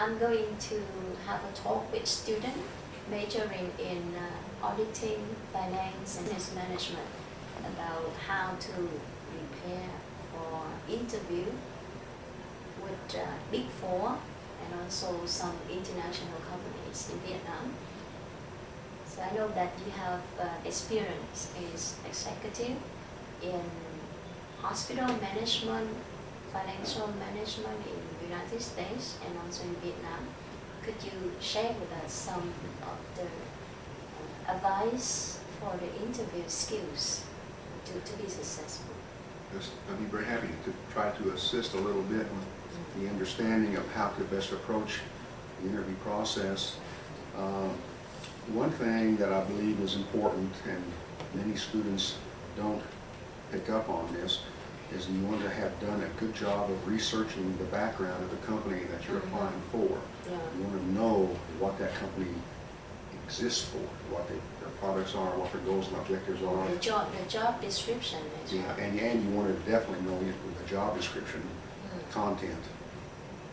I'm going to have a talk with students majoring in auditing, finance, and business management about how to prepare for interview with Big Four and also some international companies in Vietnam. So I know that you have experience as executive in hospital management, financial management in the United States and also in Vietnam. Could you share with us some of the advice for the interview skills to be successful? Yes, I'd be very happy to try to assist a little bit with the understanding of how to best approach the interview process. One thing that I believe is important, and many students don't pick up on this, is you want to have done a good job of researching the background of the company that you're applying for. Yeah. You want to know what that company exists for, what their products are, what their goals and objectives are. The job description as well. Yeah, and you want to definitely know the job description content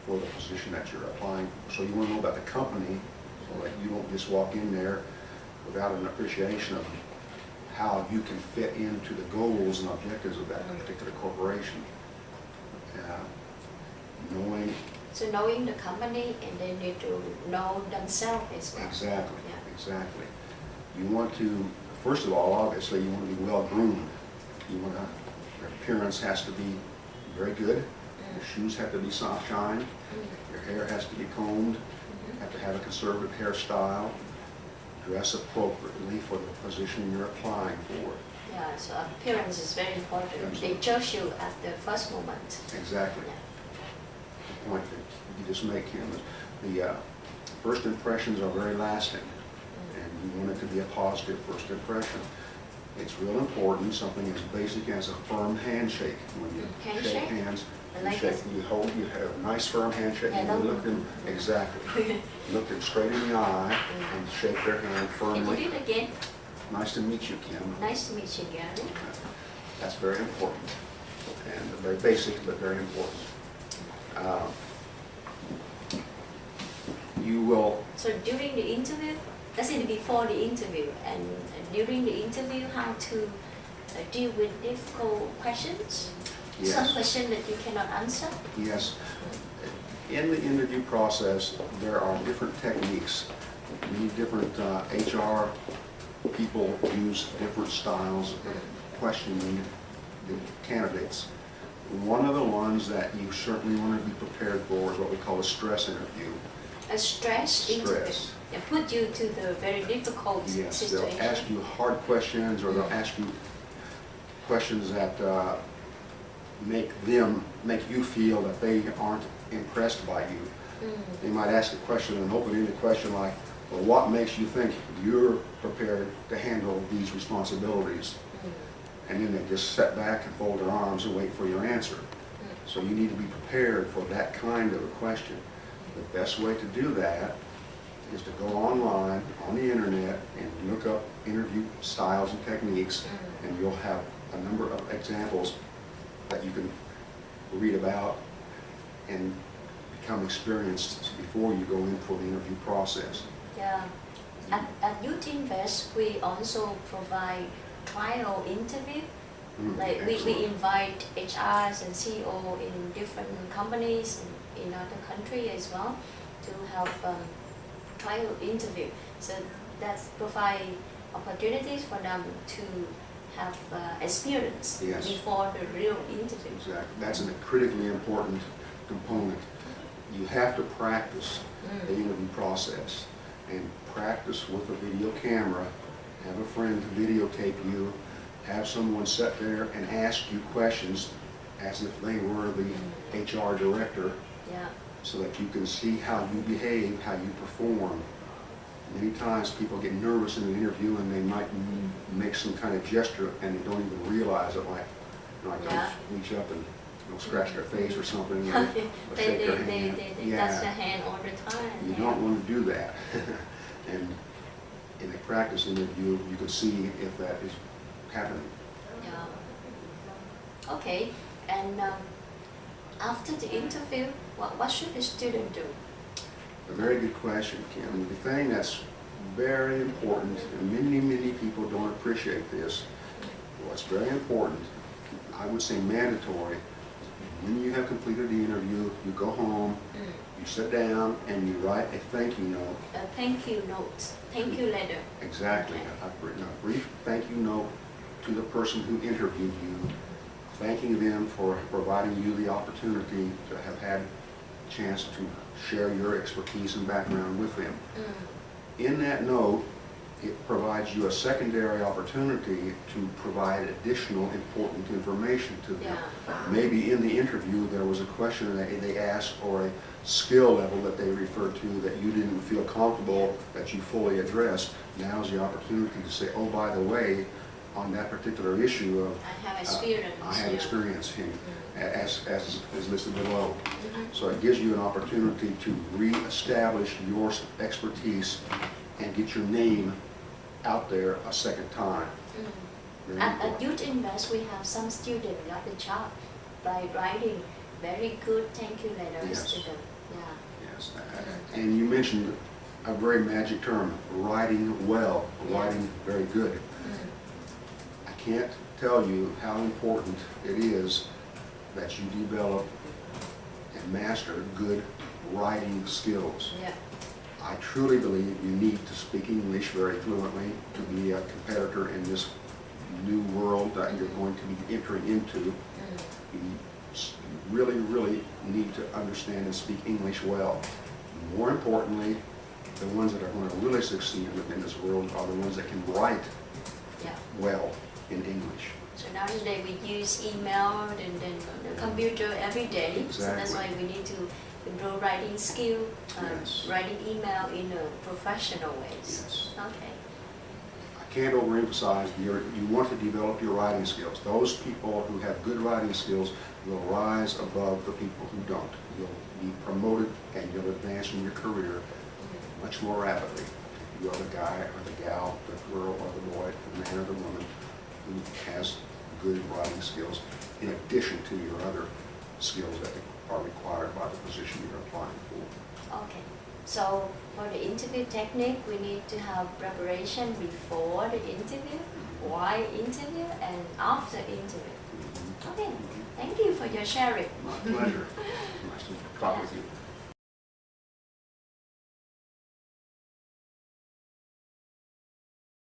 for the position that you're applying for. So you want to know about the company, so that you don't just walk in there without an appreciation of how you can fit into the goals and objectives of that particular corporation. Knowing the company, and they need to know themselves as well. Exactly, Yeah. exactly. You want to, first of all, obviously, you want to be well groomed. Your appearance has to be very good. Your shoes have to be soft shined. Your hair has to be combed. You have to have a conservative hairstyle. Dress appropriately for the position you're applying for. Yeah, so appearance is very important. Absolutely. They judge you at the first moment. Exactly. Yeah. The point that you just make, Kim, is the first impressions are very lasting, and you want it to be a positive first impression. It's real important, something as basic as a firm handshake. When you shake hands, you have a nice firm handshake. Yeah, you look them exactly. Look them straight in the eye and shake their hand firmly. Can you do it again? Nice to meet you, Kim. Nice to meet you again. That's very important, and very basic, but very important. You will. So during the interview, let's say before the interview and during the interview, how to deal with difficult questions? Yes. Some question that you cannot answer? Yes. In the interview process, there are different techniques. Many different HR people use different styles of questioning the candidates. One of the ones that you certainly want to be prepared for is what we call a stress interview. A stress interview. They put you to the very difficult situation. They'll ask you hard questions, or they'll ask you questions that make you feel that they aren't impressed by you. They might ask a question, an open-ended question like, well, what makes you think you're prepared to handle these responsibilities? And then they just sit back and fold their arms and wait for your answer. So you need to be prepared for that kind of a question. The best way to do that is to go online, on the internet, and look up interview styles and techniques, and you'll have a number of examples that you can read about and become experienced before you go in for the interview process. Yeah. At Youth Invest, we also provide trial interview. Like we invite HRs and CEO in different companies in other countries as well to have trial interview. So that's provide opportunities for them to have experience before the real interview. Exactly. That's a critically important component. You have to practice the interview process, and practice with a video camera. Have a friend videotape you. Have someone sit there and ask you questions as if they were the HR director, so that you can see how you behave, how you perform. Many times people get nervous in an interview and they might make some kind of gesture and they don't even realize it, like reach up and scratch their face or something, or shake their hand. They touch their hand all the time. You don't want to do that. And in a practice interview, you can see if that is happening. Yeah. Okay. And after the interview, what should the student do? A very good question, Kim. The thing that's very important, and many people don't appreciate this, what's very important, I would say mandatory, when you have completed the interview, you go home, you sit down, and you write a thank you note. A thank you note, thank you letter. Exactly. Okay. I've written a brief thank you note to the person who interviewed you, thanking them for providing you the opportunity to have had a chance to share your expertise and background with them. In that note, it provides you a secondary opportunity to provide additional important information to them. Yeah. Maybe in the interview there was a question that they asked or a skill level that they referred to that you didn't feel comfortable that you fully addressed. Now's the opportunity to say, oh, by the way, on that particular issue of I have experience. I have yeah. experience in, as listed below. Mhm. So it gives you an opportunity to re-establish your expertise and get your name out there a second time. Very At important. Youth Invest, we have some students got the job by writing very good thank you letters Yes. to them. Yeah. Yes, and you mentioned a very magic term, writing well, Yeah. writing very good. I can't tell you how important it is that you develop and master good writing skills. Yeah. I truly believe you need to speak English very fluently to be a competitor in this new world that you're going to be entering into. You really need to understand and speak English well. More importantly, the ones that are going to really succeed in this world are the ones that can write Yeah. well in English. So nowadays we use email and then the computer every day. So that's Exactly. why we need to improve writing skill, Yes. writing email in a professional ways. Yes. Okay. I can't overemphasize, you want to develop your writing skills. Those people who have good writing skills will rise above the people who don't. You'll be promoted and you'll advance in your career much more rapidly. You are the guy or the gal, the girl or the boy, the man or the woman who has good writing skills in addition to your other skills that are required by the position you're applying for. Okay. So for the interview technique, we need to have preparation before the interview, while interview, and after interview. Okay. Thank you for your sharing. My pleasure. Nice to talk with you.